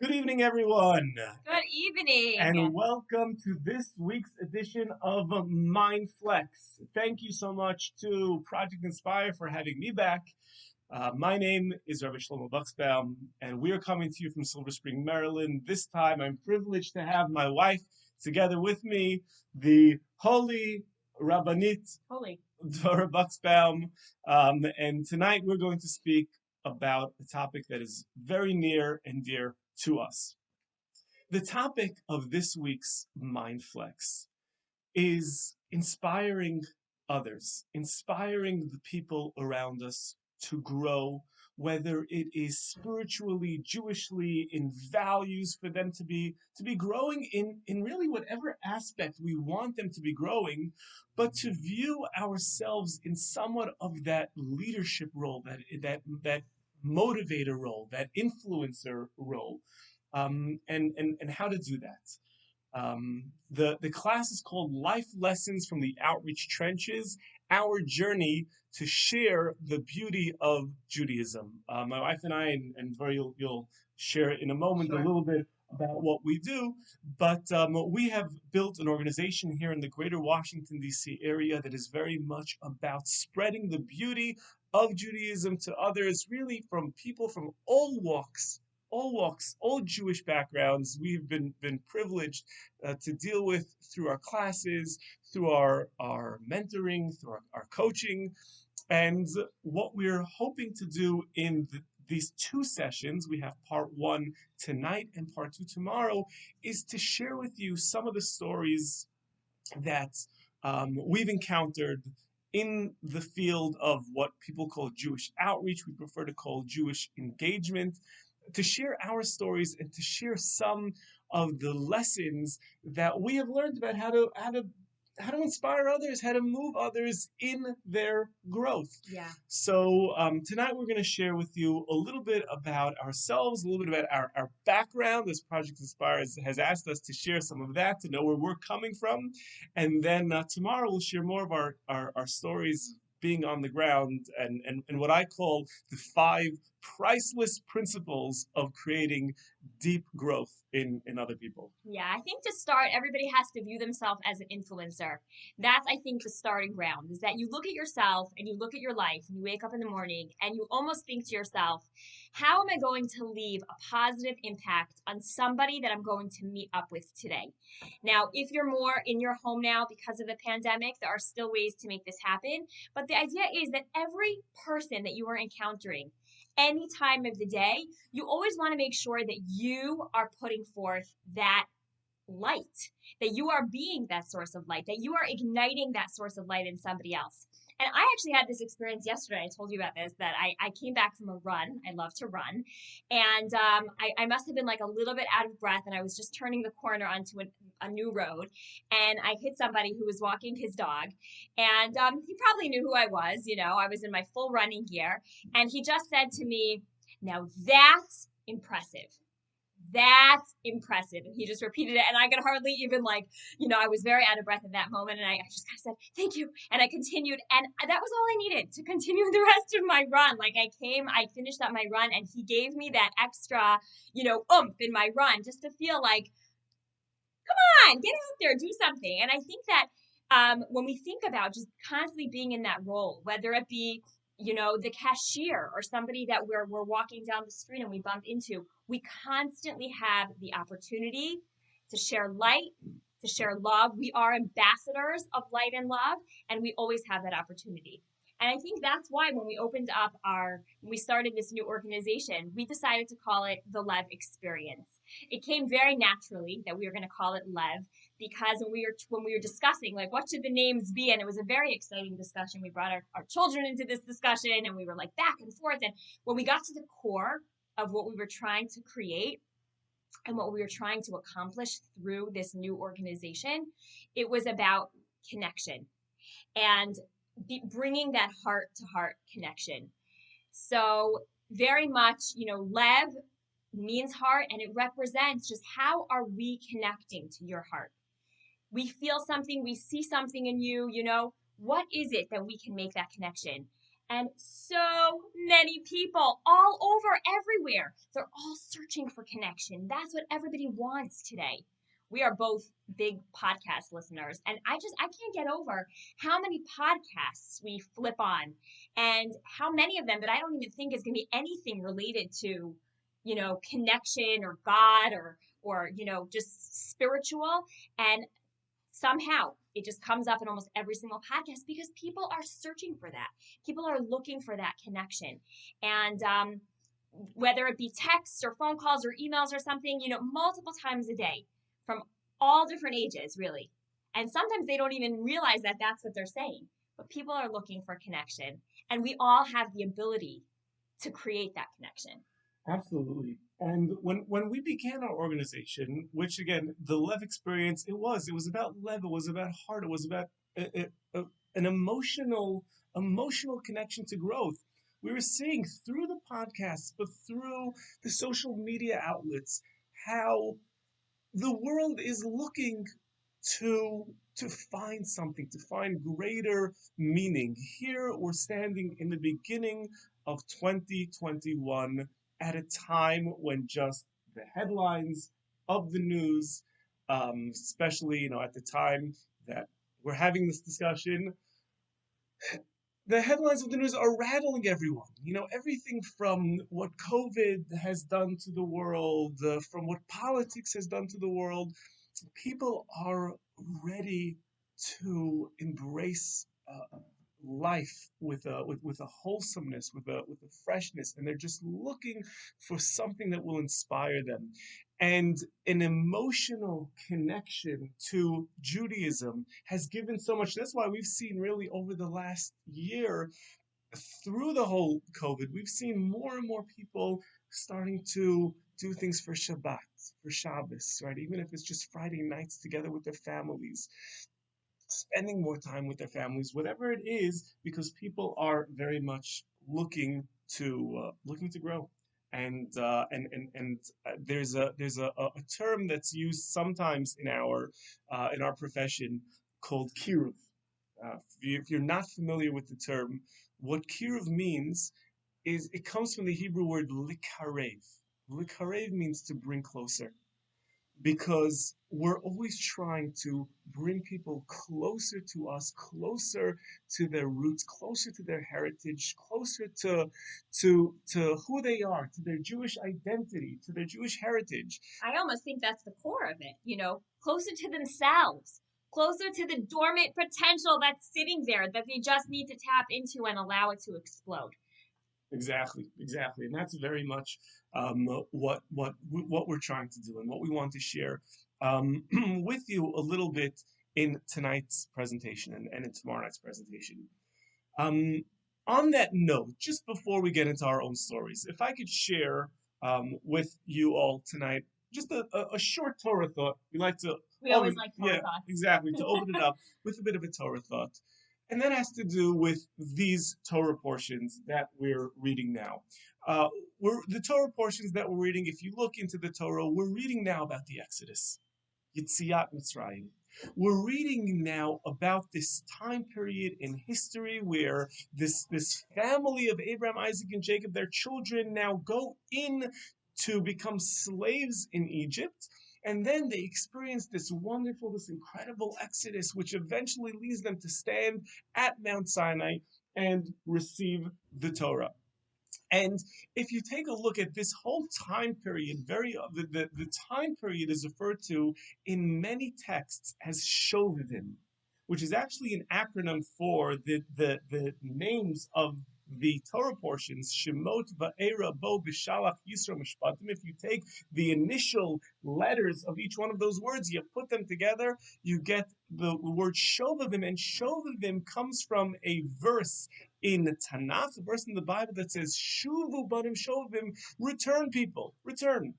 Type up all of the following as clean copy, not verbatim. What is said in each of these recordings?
Good evening, everyone, Good evening. and welcome to this week's edition of MindFlex. Thank you so much to Project Inspire for having me back. My name is Rabbi Shlomo Buxbaum, and we are coming to you from Silver Spring, Maryland. This time, I'm privileged to have my wife together with me, the holy Rabbanit Holy. Dora Buxbaum. And tonight, we're going to speak about a topic that is very near and dear to us. The topic of this week's MindFlex is inspiring others, inspiring the people around us to grow, whether it is spiritually, Jewishly, in values for them to be growing in really whatever aspect we want them to be growing, but to view ourselves in somewhat of that leadership role, that motivator role, that influencer role, and how to do that. The class is called Life Lessons from the Outreach Trenches, Our Journey to Share the Beauty of Judaism. My wife and I, and Veri, you'll share in a moment a Sure. little bit about what we do, but we have built an organization here in the greater Washington, D.C. area that is very much about spreading the beauty of Judaism to others, really from people from all walks, all Jewish backgrounds. We've been privileged to deal with through our classes, through our mentoring, through our coaching. And what we're hoping to do in these two sessions, we have part one tonight and part two tomorrow, is to share with you some of the stories that we've encountered in the field of what people call Jewish outreach. We prefer to call Jewish engagement, to share our stories and to share some of the lessons that we have learned about how to inspire others, how to move others in their growth. Yeah. So tonight we're going to share with you a little bit about ourselves, a little bit about our background. This Project Inspire has asked us to share some of that, to know where we're coming from. And then tomorrow we'll share more of our stories being on the ground, and what I call the five priceless principles of creating deep growth in other people. Yeah, I think to start, everybody has to view themselves as an influencer. That's, I think, the starting ground is that you look at yourself and you look at your life and you wake up in the morning and you almost think to yourself, how am I going to leave a positive impact on somebody that I'm going to meet up with today? Now, if you're more in your home now because of the pandemic, there are still ways to make this happen. But the idea is that every person that you are encountering, any time of the day, you always want to make sure that you are putting forth that light, that you are being that source of light, that you are igniting that source of light in somebody else. And I actually had this experience yesterday. I told you about this, that I came back from a run. I love to run. And I must have been like a little bit out of breath. And I was just turning the corner onto a new road. And I hit somebody who was walking his dog. And he probably knew who I was. You know, I was in my full running gear. And he just said to me, now that's impressive. That's impressive. And he just repeated it. And I could hardly even I was very out of breath at that moment. And I just kind of said, thank you. And I continued. And that was all I needed to continue the rest of my run. I finished up my run and he gave me that extra, oomph in my run just to feel like, on, get out there, do something. And I think that when we think about just constantly being in that role, whether it be, the cashier or somebody that we're walking down the street and we bump into, we constantly have the opportunity to share light, to share love. We are ambassadors of light and love, and we always have that opportunity. And I think that's why when we started this new organization, we decided to call it the Lev Experience. It came very naturally that we were going to call it Lev because when we were discussing like what should the names be, and it was a very exciting discussion. We brought our children into this discussion and we were like back and forth. And when we got to the core of what we were trying to create and what we were trying to accomplish through this new organization, it was about connection and bringing that heart to heart connection. So very much, Lev means heart, and it represents just how are we connecting to your heart. We feel something, we see something in you, what is it that we can make that connection? And so many people all over everywhere, they're all searching for connection. That's what everybody wants today. We are both big podcast listeners, and I can't get over how many podcasts we flip on and how many of them that I don't even think is going to be anything related to, connection or God or just spiritual. And somehow it just comes up in almost every single podcast because people are searching for that. People are looking for that connection. And whether it be texts or phone calls or emails or something, multiple times a day from all different ages, really. And sometimes they don't even realize that that's what they're saying. But people are looking for connection. And we all have the ability to create that connection. Absolutely. And when we began our organization, which again, the Lev experience, it was about Lev, it was about heart, it was about an emotional connection to growth. We were seeing through the podcasts, but through the social media outlets, how the world is looking to find something, to find greater meaning. Here we're standing in the beginning of 2021 at a time when just the headlines of the news, especially at the time that we're having this discussion, the headlines of the news are rattling everyone. Everything from what COVID has done to the world, from what politics has done to the world. People are ready to embrace life with a wholesomeness, with a freshness, and they're just looking for something that will inspire them. And an emotional connection to Judaism has given so much. That's why we've seen really over the last year, through the whole COVID, we've seen more and more people starting to do things for Shabbat, for Shabbos, right? Even if it's just Friday nights together with their families, spending more time with their families, whatever it is, because people are very much looking to grow. And there's a term that's used sometimes in our profession called kiruv. If you're not familiar with the term, what kiruv means is it comes from the Hebrew word likarev. Likarev means to bring closer, because we're always trying to bring people closer to us, closer to their roots, closer to their heritage, closer to who they are, to their Jewish identity, to their Jewish heritage. I almost think that's the core of it, closer to themselves, closer to the dormant potential that's sitting there that they just need to tap into and allow it to explode. Exactly, and that's very much what we're trying to do and what we want to share with you a little bit in tonight's presentation and in tomorrow night's presentation. Um, on that note, just before we get into our own stories, if I could share with you all tonight just a short Torah thought. We always like Torah thoughts. Exactly, to open it up with a bit of a Torah thought. And that has to do with these Torah portions that we're reading now. The Torah portions that we're reading, if you look into the Torah, we're reading now about the Exodus, Yetziat Mitzrayim. We're reading now about this time period in history where this family of Abraham, Isaac, and Jacob, their children, now go in to become slaves in Egypt. And then they experience this wonderful, this incredible exodus, which eventually leads them to stand at Mount Sinai and receive the Torah. And if you take a look at this whole time period, the time period is referred to in many texts as Shovavim, which is actually an acronym for the names of the Torah portions, Shemot, Va'era, Bo, Bishalach, Yisro, Mishpatim. If you take the initial letters of each one of those words, you put them together, you get the word Shovavim, and Shovavim comes from a verse in the Tanakh, a verse in the Bible that says, Shuvu banim shovavim, return people, return.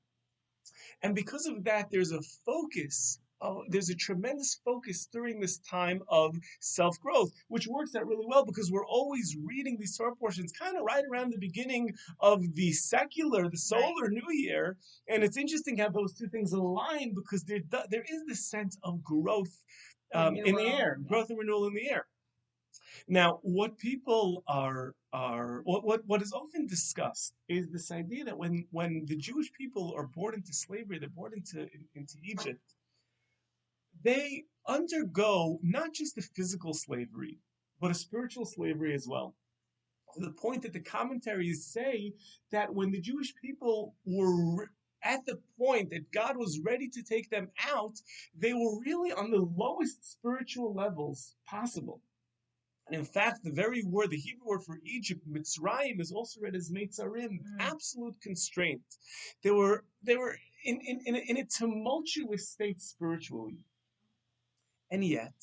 And because of that, there's a tremendous focus during this time of self-growth, which works out really well because we're always reading these Torah portions kind of right around the beginning of the solar new year. And it's interesting how those two things align because there is this sense of growth in the air, growth and renewal in the air. Now, what people are what is often discussed is this idea that when the Jewish people are born into slavery, they're born into Egypt, they undergo not just a physical slavery, but a spiritual slavery as well. To the point that the commentaries say that when the Jewish people were at the point that God was ready to take them out, they were really on the lowest spiritual levels possible. And in fact, the very word, the Hebrew word for Egypt, Mitzrayim, is also read as Meitzarim, absolute constraint. They were in a tumultuous state spiritually. And yet,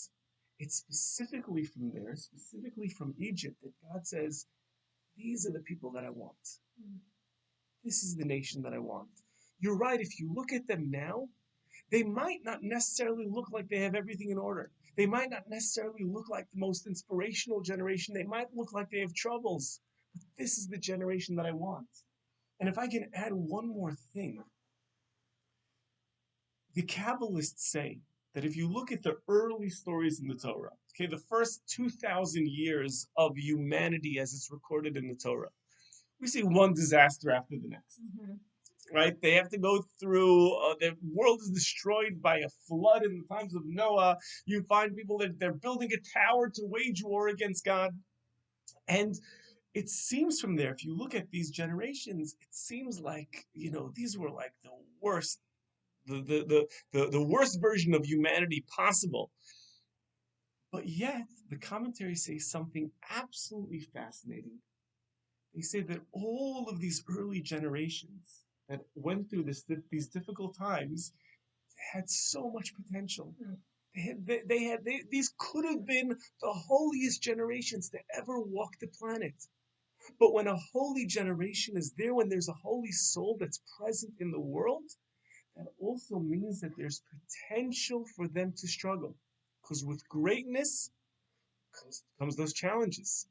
it's specifically from there, specifically from Egypt, that God says, these are the people that I want. This is the nation that I want. You're right, if you look at them now, they might not necessarily look like they have everything in order. They might not necessarily look like the most inspirational generation. They might look like they have troubles. But this is the generation that I want. And if I can add one more thing, the Kabbalists say that if you look at the early stories in the Torah, okay, the first 2,000 years of humanity as it's recorded in the Torah, we see one disaster after the next. Right? They have to go through, the world is destroyed by a flood in the times of Noah. You find people that they're building a tower to wage war against God. And it seems from there, if you look at these generations, it seems like, these were like the worst, the worst version of humanity possible. But yet, the commentaries say something absolutely fascinating. They say that all of these early generations that went through these difficult times had so much potential. These could have been the holiest generations to ever walk the planet. But when a holy generation is there, when there's a holy soul that's present in the world, that also means that there's potential for them to struggle. Because with greatness comes those challenges.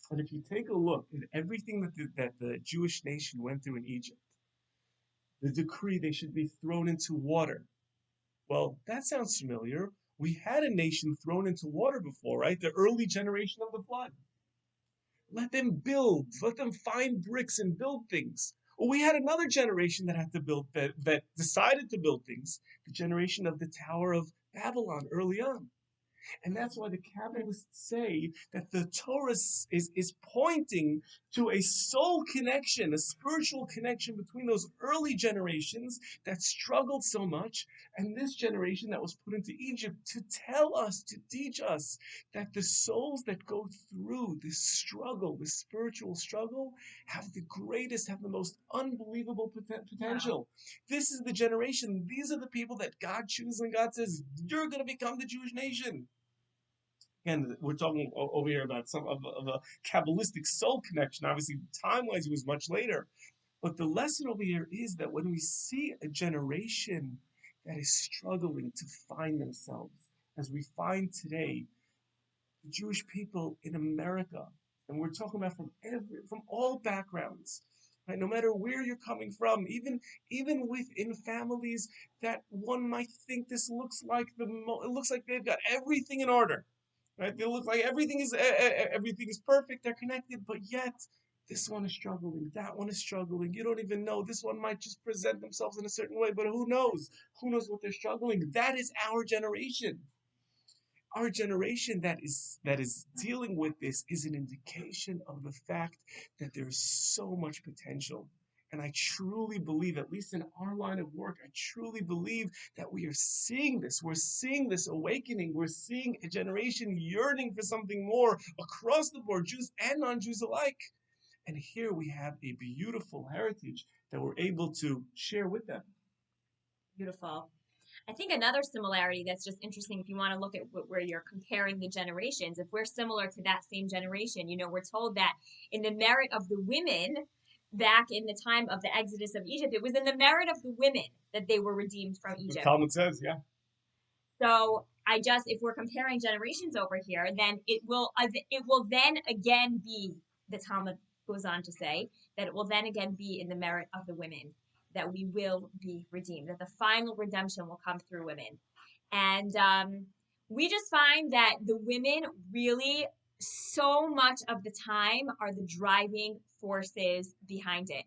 And if you take a look at everything that the Jewish nation went through in Egypt, the decree they should be thrown into water. Well, that sounds familiar. We had a nation thrown into water before, right? The early generation of the flood. Let them build, let them find bricks and build things. Well, we had another generation that had to build, that decided to build things, the generation of the Tower of Babylon early on. And that's why the Kabbalists say that the Torah is pointing to a soul connection, a spiritual connection between those early generations that struggled so much and this generation that was put into Egypt to tell us, to teach us that the souls that go through this struggle, this spiritual struggle, have the most unbelievable potential. Wow. This is the generation, these are the people that God chooses, and God says, you're going to become the Jewish nation. And we're talking over here about some of a Kabbalistic soul connection. Obviously, time-wise, it was much later. But the lesson over here is that when we see a generation that is struggling to find themselves, as we find today, the Jewish people in America, and we're talking about from all backgrounds, right? No matter where you're coming from, even within families that one might think this looks like it looks like they've got everything in order. Right? They look like everything is perfect. They're connected, but yet this one is struggling. That one is struggling. You don't even know. This one might just present themselves in a certain way, but who knows? Who knows what they're struggling? That is our generation. Our generation that is dealing with this is an indication of the fact that there's so much potential. And I truly believe, at least in our line of work, I truly believe that we are seeing this. We're seeing this awakening. We're seeing a generation yearning for something more across the board, Jews and non-Jews alike. And here we have a beautiful heritage that we're able to share with them. Beautiful. I think another similarity that's just interesting, if you want to look at where you're comparing the generations, if we're similar to that same generation, we're told that in the merit of the women back in the time of the Exodus of Egypt, it was in the merit of the women that they were redeemed from Egypt. The Talmud says, yeah. So if we're comparing generations over here, then it will then again be, the Talmud goes on to say, that it will then again be in the merit of the women that we will be redeemed, that the final redemption will come through women. And we just find that the women really so much of the time are the driving forces behind it.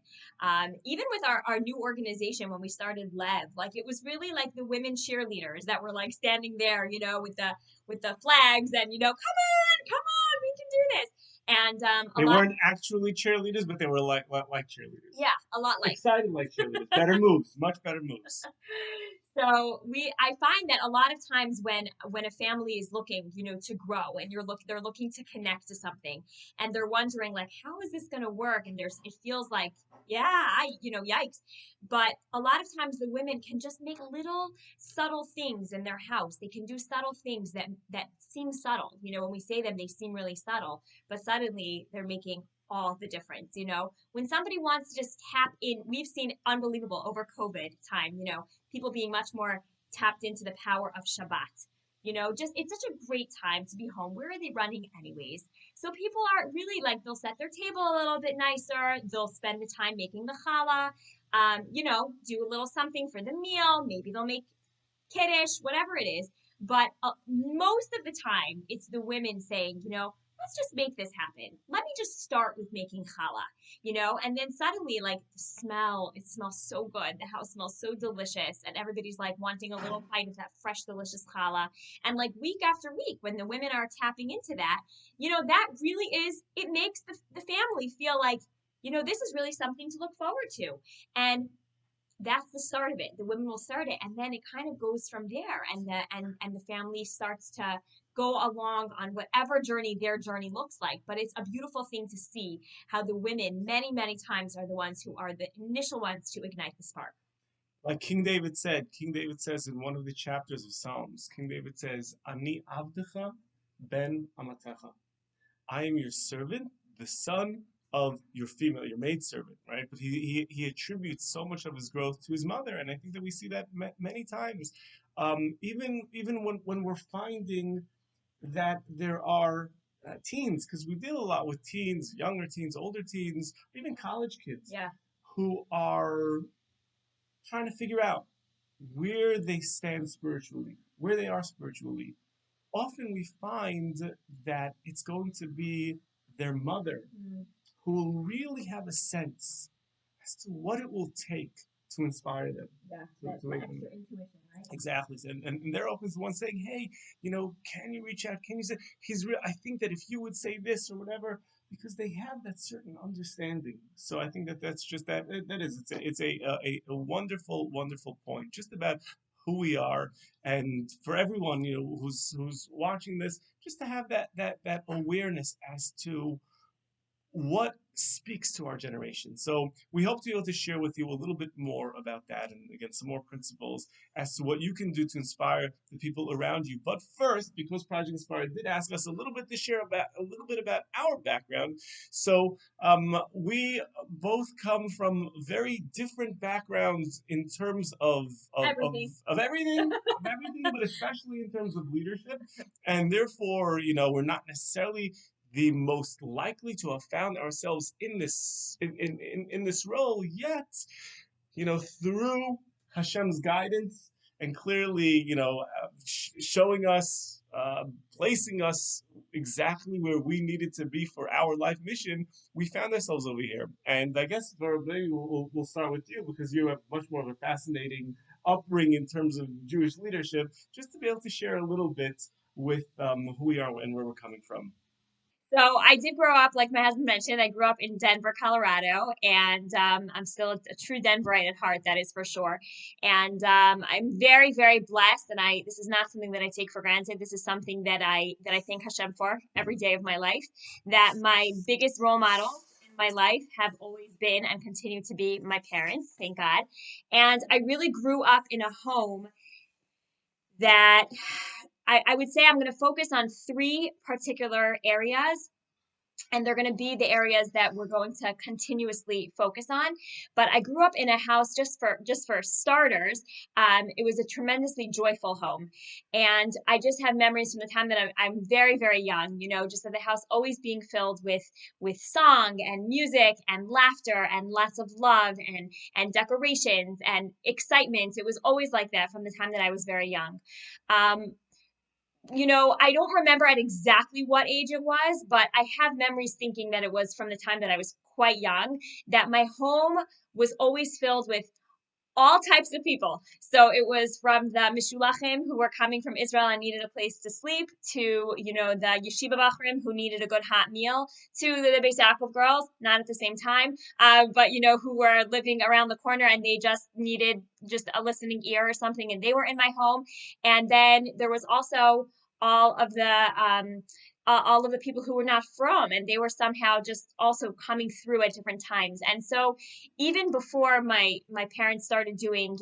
Even with our new organization, when we started Lev, like it was really like the women cheerleaders that were like standing there, with the flags and, come on, we can do this. And a They lot, weren't actually cheerleaders, but they were like cheerleaders. yeah, a lot like. Excited like cheerleaders. Better moves, much better moves. So I find that a lot of times when a family is looking, to grow, and they're looking to connect to something, and they're wondering like, how is this going to work? And it feels like, yeah, yikes. But a lot of times the women can just make little subtle things in their house. They can do subtle things that seem subtle. When we say them, they seem really subtle, but suddenly they're making all the difference. When somebody wants to just tap in, we've seen unbelievable over COVID time, people being much more tapped into the power of Shabbat. Just it's such a great time to be home. Where are they running anyways? So people are really like, they'll set their table a little bit nicer. They'll spend the time making the challah. Do a little something for the meal. Maybe they'll make kiddish, whatever it is. But most of the time, it's the women saying, let's just make this happen. Let me just start with making challah, and then suddenly, like, it smells so good. The house smells so delicious, and everybody's like wanting a little bite of that fresh, delicious challah. And like week after week, when the women are tapping into that, that really it makes the family feel like, this is really something to look forward to. And that's the start of it. The women will start it, and then it kind of goes from there, and the family starts to go along on whatever journey their journey looks like. But it's a beautiful thing to see how the women many times are the ones who are the initial ones to ignite the spark. Like King David says in one of the chapters of Psalms, King David says, Ani avdecha ben amatecha. I am your servant, the son of your female, your maidservant, right? But he attributes so much of his growth to his mother, and I think that we see that many times. Even when we're finding that there are teens, because we deal a lot with teens, younger teens, older teens, even college kids, Yeah. who are trying to figure out where they stand spiritually, where they are spiritually. Often we find that it's going to be their mother Mm. who will really have a sense as to what it will take to inspire them. Yeah, To that make them extra intuition, right? exactly, and they're often the one saying, "Hey, can you reach out? Can you say he's real? I think that if you would say this or whatever." Because they have that certain understanding, so I think that that's just that is it's a wonderful point, just about who we are, and for everyone who's watching this, just to have that awareness as to what speaks to our generation. So we hope to be able to share with you a little bit more about that, and again, some more principles as to what you can do to inspire the people around you. But first, because Project Inspire did ask us a little bit to share about a little bit about our background, so we both come from very different backgrounds in terms Everything. of everything, but especially in terms of leadership, and therefore, we're not necessarily the most likely to have found ourselves in this role, yet through Hashem's guidance, and clearly showing us, placing us exactly where we needed to be for our life mission, we found ourselves over here. And I guess for maybe we'll start with you, because you have much more of a fascinating upbringing in terms of Jewish leadership, just to be able to share a little bit with who we are and where we're coming from. So I did grow up, like my husband mentioned, I grew up in Denver, Colorado, and I'm still a true Denverite at heart, that is for sure. And I'm very blessed, and this is not something that I take for granted. This is something that I thank Hashem for every day of my life. That my biggest role models in my life have always been and continue to be my parents, thank God. And I really grew up in a home that I would say I'm going to focus on three particular areas, and they're going to be the areas that we're going to continuously focus on. But I grew up in a house, just for starters. It was a tremendously joyful home, and I just have memories from the time that I'm very young. Just of the house always being filled with song and music and laughter and lots of love and decorations and excitement. It was always like that from the time that I was very young. Um, I don't remember at exactly what age it was, but I have memories thinking that it was from the time that I was quite young, that my home was always filled with all types of people. So it was from the Mishulachim who were coming from Israel and needed a place to sleep, to, the Yeshiva Bachrim who needed a good hot meal, to the Beis Yaakov girls, not at the same time, but, who were living around the corner and they just needed just a listening ear or something, and they were in my home. And then there was also all of the people who were not from, and they were somehow just also coming through at different times. And so even before my parents started doing,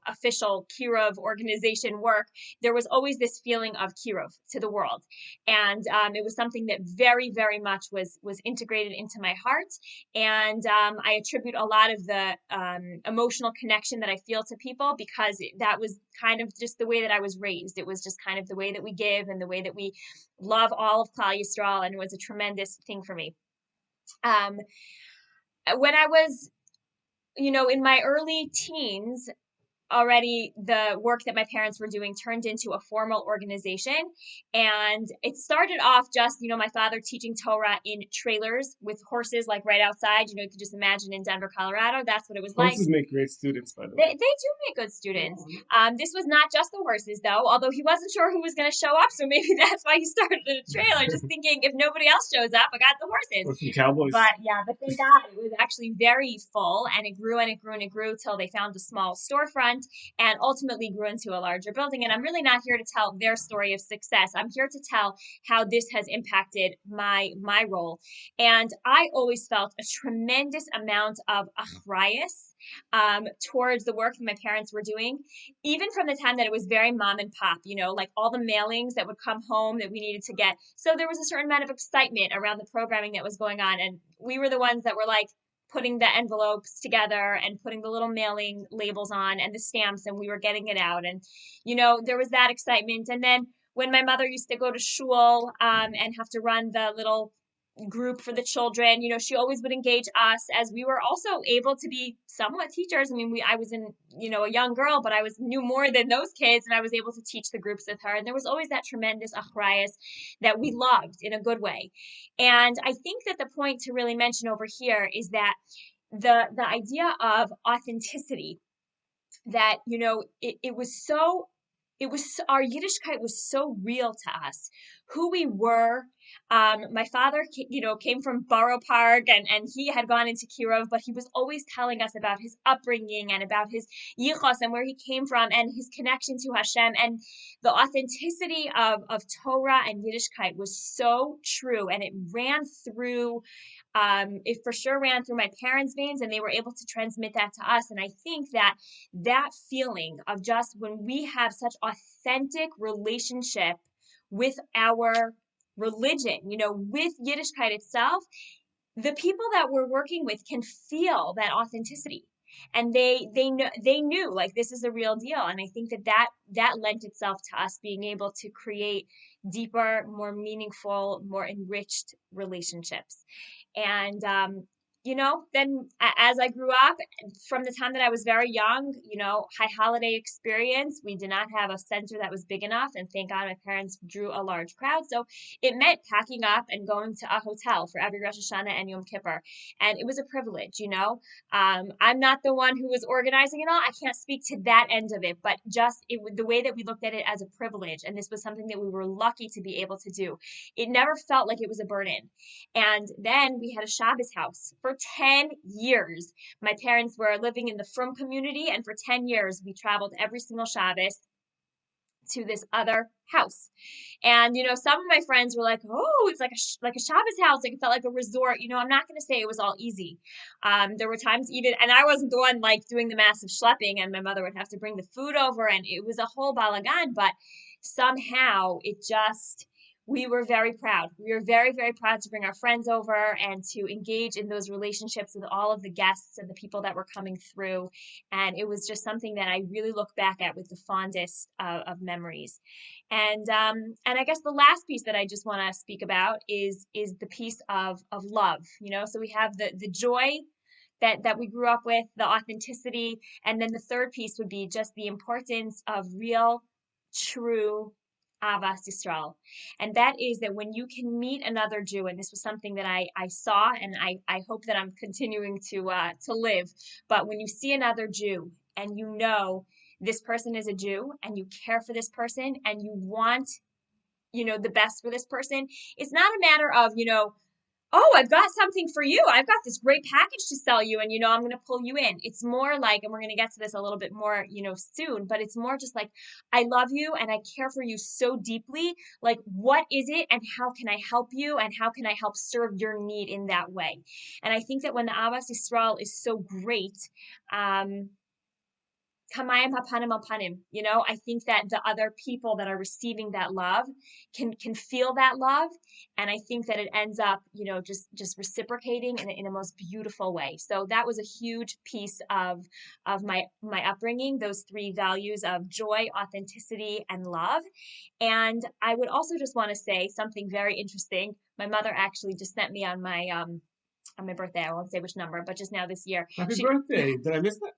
official Kirov organization work, there was always this feeling of Kirov to the world, and it was something that very, very much was integrated into my heart. And I attribute a lot of the emotional connection that I feel to people because that was kind of just the way that I was raised. It was just kind of the way that we give and the way that we love all of Klal Yisrael, and it was a tremendous thing for me. Um, when I was, in my early teens, already the work that my parents were doing turned into a formal organization. And it started off just, my father teaching Torah in trailers with horses, like right outside. You could just imagine in Denver, Colorado. That's what it was like. Horses make great students, by the They way. do make good students. This was not just the horses, though, although he wasn't sure who was going to show up. So maybe that's why he started in a trailer, just thinking if nobody else shows up, I got the horses. Or some cowboys. But thank God it was actually very full, and it grew and it grew and it grew till they found a small storefront and ultimately grew into a larger building. And I'm really not here to tell their story of success. I'm here to tell how this has impacted my role. And I always felt a tremendous amount of achrayus towards the work that my parents were doing, even from the time that it was very mom and pop, like all the mailings that would come home that we needed to get. So there was a certain amount of excitement around the programming that was going on. And we were the ones that were like putting the envelopes together and putting the little mailing labels on and the stamps, and we were getting it out. And, there was that excitement. And then when my mother used to go to shul and have to run the little group for the children, she always would engage us, as we were also able to be somewhat teachers. I mean, I was in, a young girl, but I knew more than those kids, and I was able to teach the groups with her. And there was always that tremendous achrayus that we loved in a good way. And I think that the point to really mention over here is that the idea of authenticity, that our Yiddishkeit was so real to us, who we were. My father, came from Borough Park, and he had gone into Kirov, but he was always telling us about his upbringing and about his yichos and where he came from and his connection to Hashem. And the authenticity of Torah and Yiddishkeit was so true, and it ran through. It for sure ran through my parents' veins, and they were able to transmit that to us. And I think that feeling of just when we have such authentic relationship with our religion, with Yiddishkeit itself, the people that we're working with can feel that authenticity, and they knew like this is a real deal. And I think that lent itself to us being able to create deeper, more meaningful, more enriched relationships. And then as I grew up, from the time that I was very young, high holiday experience, we did not have a center that was big enough. And thank God my parents drew a large crowd. So it meant packing up and going to a hotel for every Rosh Hashanah and Yom Kippur. And it was a privilege, I'm not the one who was organizing it all. I can't speak to that end of it, but just the way that we looked at it as a privilege. And this was something that we were lucky to be able to do. It never felt like it was a burden. And then we had a Shabbos house for 10 years. My parents were living in the Frum community, and for 10 years we traveled every single Shabbos to this other house. And some of my friends were like, "Oh, it's like a Shabbos house, like it felt like a resort." I'm not going to say it was all easy. There were times even, and I wasn't the one like doing the massive schlepping, and my mother would have to bring the food over, and it was a whole balagan. But somehow we were very proud. We were very, very proud to bring our friends over and to engage in those relationships with all of the guests and the people that were coming through. And it was just something that I really look back at with the fondest of memories. And I guess the last piece that I just want to speak about is the piece of love. So we have the joy that we grew up with, the authenticity, and then the third piece would be just the importance of real, true Avas Yisrael. And that is that when you can meet another Jew, and this was something that I saw, and I hope that I'm continuing to live, but when you see another Jew and you know this person is a Jew and you care for this person and you want, the best for this person, it's not a matter of, oh, I've got something for you. I've got this great package to sell you, and I'm going to pull you in. It's more like, and we're going to get to this a little bit more, soon, but it's more just like, I love you and I care for you so deeply. Like, what is it, and how can I help you, and how can I help serve your need in that way? And I think that when the Avas Yisrael is so great, Kamayim hapanim al panim. I think that the other people that are receiving that love can feel that love, and I think that it ends up, just reciprocating in a most beautiful way. So that was a huge piece of my upbringing, those three values of joy, authenticity, and love. And I would also just want to say something very interesting. My mother actually just sent me on my birthday. I won't say which number, but just now this year. Happy birthday. Did I miss that?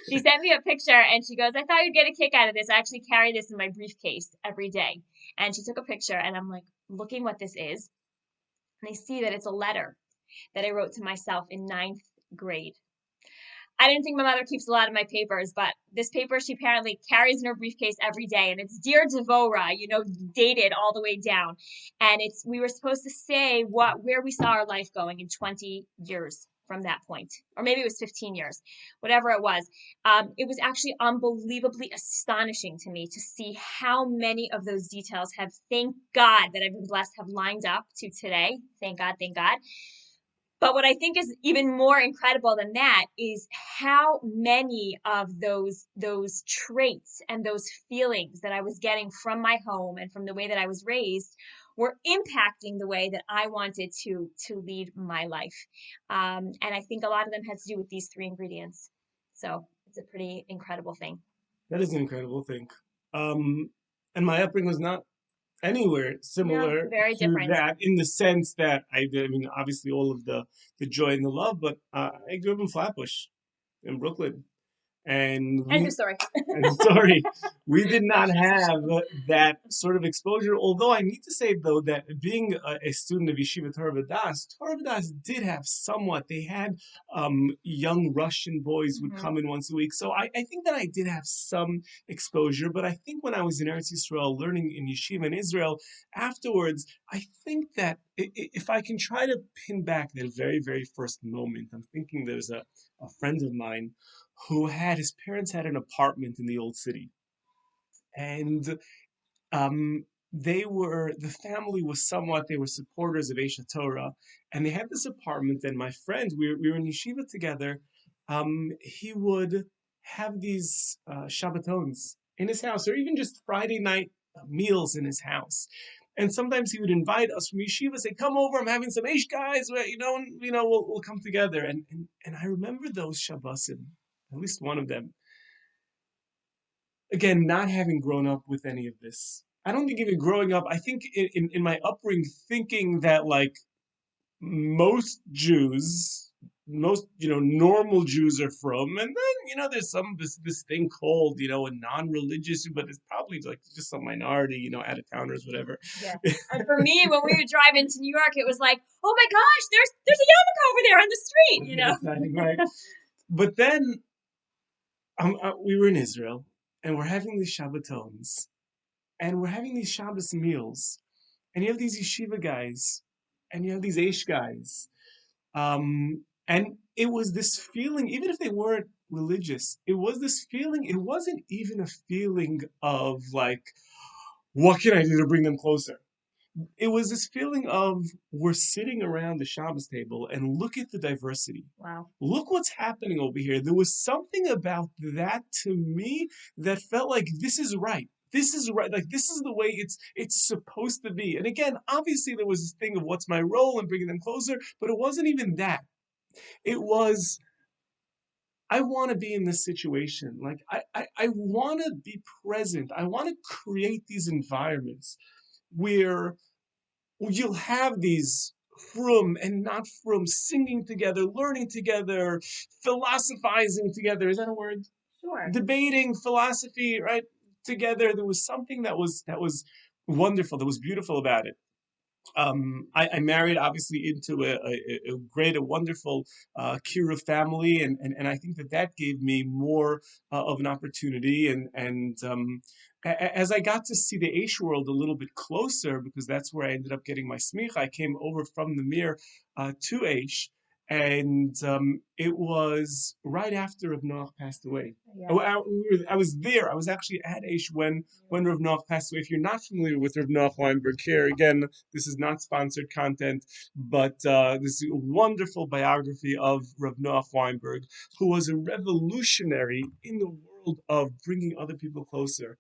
She sent me a picture and she goes, I thought you'd get a kick out of this. I actually carry this in my briefcase every day. And she took a picture and I'm like, looking what this is. And I see that it's a letter that I wrote to myself in ninth grade. I didn't think my mother keeps a lot of my papers, but this paper she apparently carries in her briefcase every day, and it's Dear Devora, dated all the way down. And we were supposed to say where we saw our life going in 20 years from that point, or maybe it was 15 years, whatever it was. It was actually unbelievably astonishing to me to see how many of those details have, thank God that I've been blessed, have lined up to today. Thank God, thank God. But what I think is even more incredible than that is how many of those traits and those feelings that I was getting from my home and from the way that I was raised were impacting the way that I wanted to lead my life. And I think a lot of them had to do with these three ingredients. So it's a pretty incredible thing. That is an incredible thing. And my upbringing was not anywhere similar very to different. that, in the sense that I did. I mean, obviously all of the joy and the love, but I grew up in Flatbush, in Brooklyn, and End of story. sorry, we did not have that sort of exposure. Although I need to say, though, that being a student of Yeshiva Torah Vodaas did have somewhat. They had young Russian boys would come in once a week. So I think that I did have some exposure. But I think when I was in Eretz Yisrael learning in Yeshiva in Israel, afterwards, I think that if I can try to pin back that very, very first moment, I'm thinking there's a friend of mine who his parents had an apartment in the old city. And the family was somewhat, they were supporters of Esha Torah. And they had this apartment, and my friend, we were in yeshiva together. He would have these Shabbatons in his house, or even just Friday night meals in his house. And sometimes he would invite us from yeshiva, say, "Come over, I'm having some ish guys, we'll come together." And I remember those Shabbosim, at least one of them. Again, not having grown up with any of this. I don't think even growing up, I think in my upbringing, thinking that like most Jews, most, normal Jews are from, and then, there's this thing called, a non-religious, but it's probably like just some minority, out of towners, whatever. Yeah. And for me, when we would drive into New York, it was like, oh my gosh, there's a yarmulke over there on the street, Right. But then we were in Israel, and we're having these Shabbatons, and we're having these Shabbos meals, and you have these yeshiva guys, and you have these Aish guys, and it was this feeling, even if they weren't religious, it was this feeling. It wasn't even a feeling of like, what can I do to bring them closer? It was this feeling of, we're sitting around the Shabbos table and look at the diversity. Wow. Look what's happening over here. There was something about that to me that felt like this is right. This is right. Like, this is the way it's supposed to be. And again, obviously there was this thing of what's my role in bringing them closer, but it wasn't even that. It was, I want to be in this situation. Like, I want to be present. I want to create these environments where you'll have these frum and not frum singing together, learning together, philosophizing together. Is that a word? Sure. Debating philosophy, right? together. There was something that was wonderful, that was beautiful about it. I married obviously into a great, a wonderful Kira family, and I think that that gave me more of an opportunity. As I got to see the Aish world a little bit closer, because that's where I ended up getting my smicha, I came over from the Mir to Aish, and it was right after Rav Noach passed away. Yeah. I was there. I was actually at Aish when Rav Noach passed away. If you're not familiar with Rav Noach Weinberg, here again, this is not sponsored content, but this is a wonderful biography of Rav Noach Weinberg, who was a revolutionary in the world of bringing other people closer.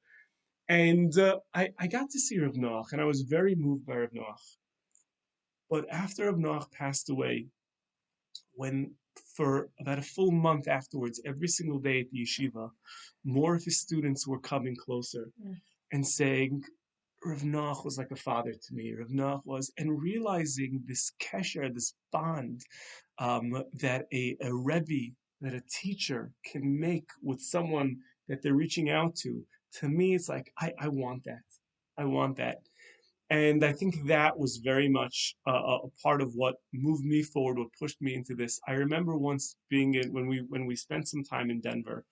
And I got to see Rav Noach, and I was very moved by Rav Noach. But after Rav Noach passed away, when for about a full month afterwards, every single day at the yeshiva, more of his students were coming closer and saying, Rav Noach was like a father to me. Rav Noach was, and realizing this kesher, this bond that a rebbe, that a teacher can make with someone that they're reaching out to. To me, it's like I want that. I want that. And I think that was very much a part of what moved me forward, what pushed me into this. I remember once being in when we spent some time in Denver,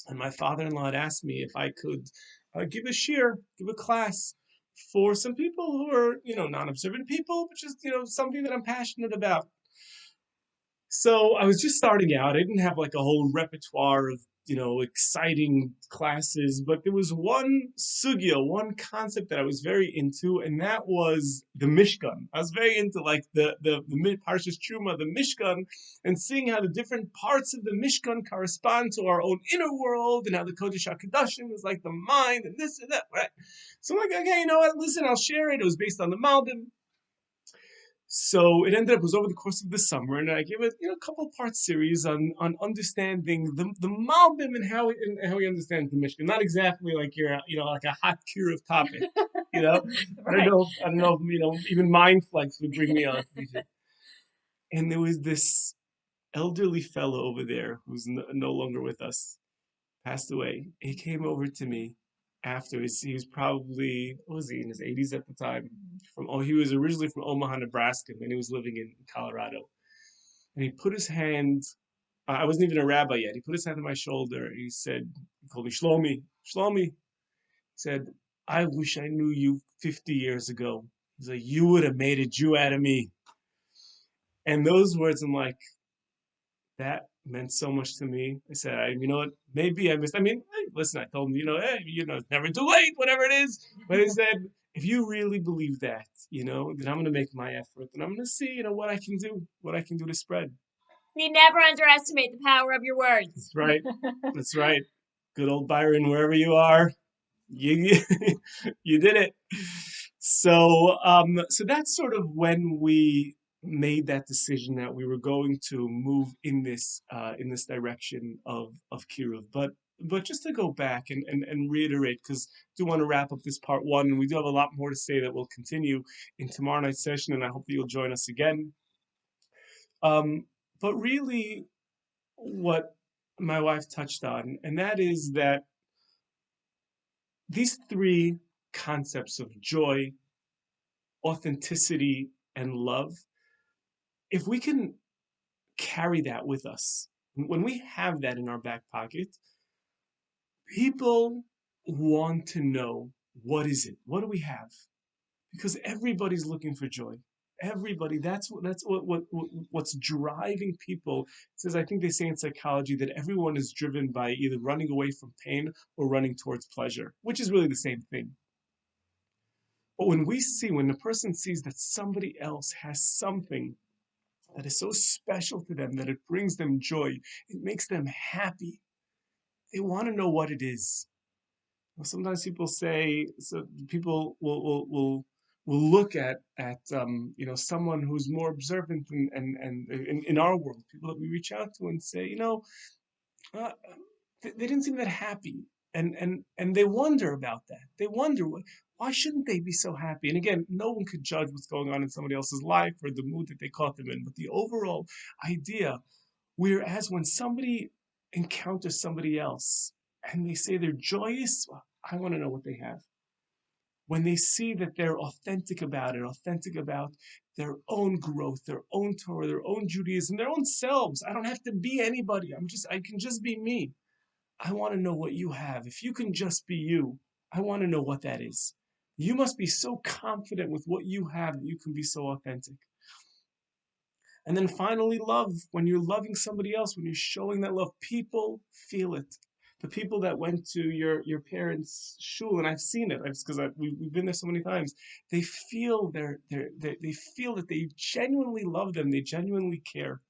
and my father-in-law had asked me if I could give a shir, give a class for some people who are, non-observant people, but just, something that I'm passionate about. So I was just starting out. I didn't have like a whole repertoire of, exciting classes, but there was one sugya, one concept that I was very into, and that was the Mishkan. I was very into like the Parshas Truma, the Mishkan, and seeing how the different parts of the Mishkan correspond to our own inner world, and how the Kodesh HaKadoshim is like the mind, and this and that, right? So I'm like, okay, you know what? Listen, I'll share it. It was based on the Malbim. So it ended up, it was over the course of the summer, and I gave it, a couple part series on understanding the Malbim and how we understand the Mishnah. Not exactly like you're, like a hot curative topic, you know. Right. I don't know if, even MindFlex would bring me on. And there was this elderly fellow over there who's no longer with us, passed away. He came over to me after he was probably, what was he, in his 80s at the time? He was originally from Omaha, Nebraska, and he was living in Colorado. And he put his hand, I wasn't even a rabbi yet. He put his hand on my shoulder. He said, he called me Shlomi. Shlomi. He said, I wish I knew you 50 years ago. He's like, you would have made a Jew out of me. And those words, I'm like, that meant so much to me. I said, you know what? Maybe I missed. I mean, hey, listen, I told him, hey, it's never too late, whatever it is. But I said, if you really believe that, then I'm going to make my effort, and I'm going to see, what I can do to spread. You never underestimate the power of your words. That's right. That's right. Good old Byron, wherever you are, you you did it. So that's sort of when we made that decision that we were going to move in this direction of Kiruv. But just to go back and reiterate, because I do want to wrap up this part one, and we do have a lot more to say that will continue in tomorrow night's session, and I hope that you'll join us again. But really, what my wife touched on, and that is that these three concepts of joy, authenticity, and love, if we can carry that with us, when we have that in our back pocket, people want to know, what is it? What do we have? Because everybody's looking for joy. Everybody, what's driving people. It says, I think they say in psychology that everyone is driven by either running away from pain or running towards pleasure, which is really the same thing. But when the person sees that somebody else has something that is so special to them that it brings them joy, it makes them happy, they want to know what it is. Sometimes people say, so people will look at someone who's more observant and in our world, people that we reach out to and say, uh, they didn't seem that happy, and they wonder about that. They wonder, why shouldn't they be so happy? And again, no one could judge what's going on in somebody else's life or the mood that they caught them in, but the overall idea, whereas when somebody encounters somebody else and they say they're joyous, I want to know what they have. When they see that they're authentic about it, authentic about their own growth, their own Torah, their own Judaism, their own selves. I don't have to be anybody. I can just be me. I want to know what you have. If you can just be you, I want to know what that is. You must be so confident with what you have that you can be so authentic. And then finally, love. When you're loving somebody else, when you're showing that love, people feel it. The people that went to your parents' shul, and I've seen it, because we've been there so many times. They feel they feel that they genuinely love them. They genuinely care.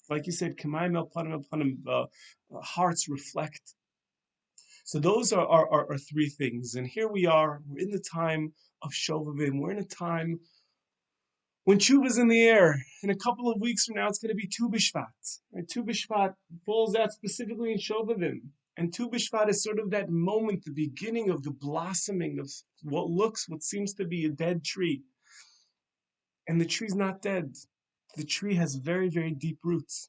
Like you said, K'mayim el panim el panim, hearts reflect. So those are three things. And here we are. We're in the time of Shovavim. We're in a time when Tshuva's in the air. In a couple of weeks from now, it's going to be Tu B'Shvat. Right? Tu B'Shvat falls out specifically in Shovavim. And Tu B'Shvat is sort of that moment, the beginning of the blossoming of what seems to be a dead tree. And the tree's not dead. The tree has very, very deep roots.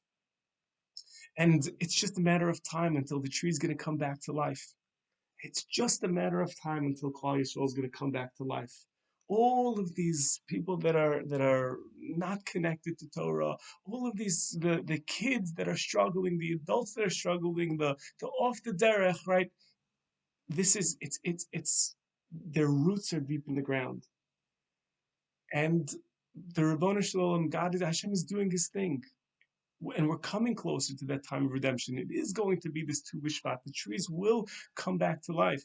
And it's just a matter of time until the tree's going to come back to life. It's just a matter of time until Klal Yisrael is going to come back to life. All of these people that are not connected to Torah, all of these the kids that are struggling, the adults that are struggling, the off the derech, right? This is it's their roots are deep in the ground, and the Ribono Shel Olam, God, Hashem is doing His thing. And we're coming closer to that time of redemption. It is going to be this Tu B'Shvat. The trees will come back to life.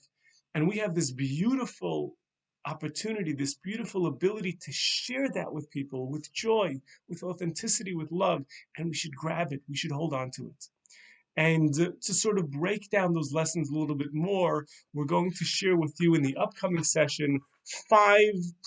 And we have this beautiful opportunity, this beautiful ability to share that with people with joy, with authenticity, with love. And we should grab it. We should hold on to it. And to sort of break down those lessons a little bit more, we're going to share with you in the upcoming session 5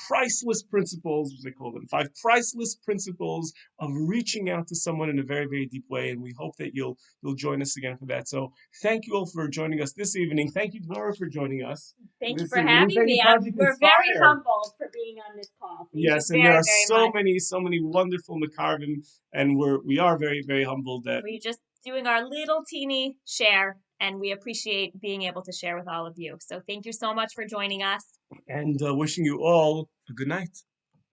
priceless principles, as they call them, 5 priceless principles of reaching out to someone in a very, very deep way. And we hope that you'll join us again for that. So thank you all for joining us this evening. Thank you, Nora, for joining us. Thank you for having me. We're very humbled for being on this call. Thank yes, you and very, there are very so many wonderful Makarvim, and we are very, very humbled that we're just doing our little teeny share, and we appreciate being able to share with all of you. So thank you so much for joining us. And wishing you all a good night.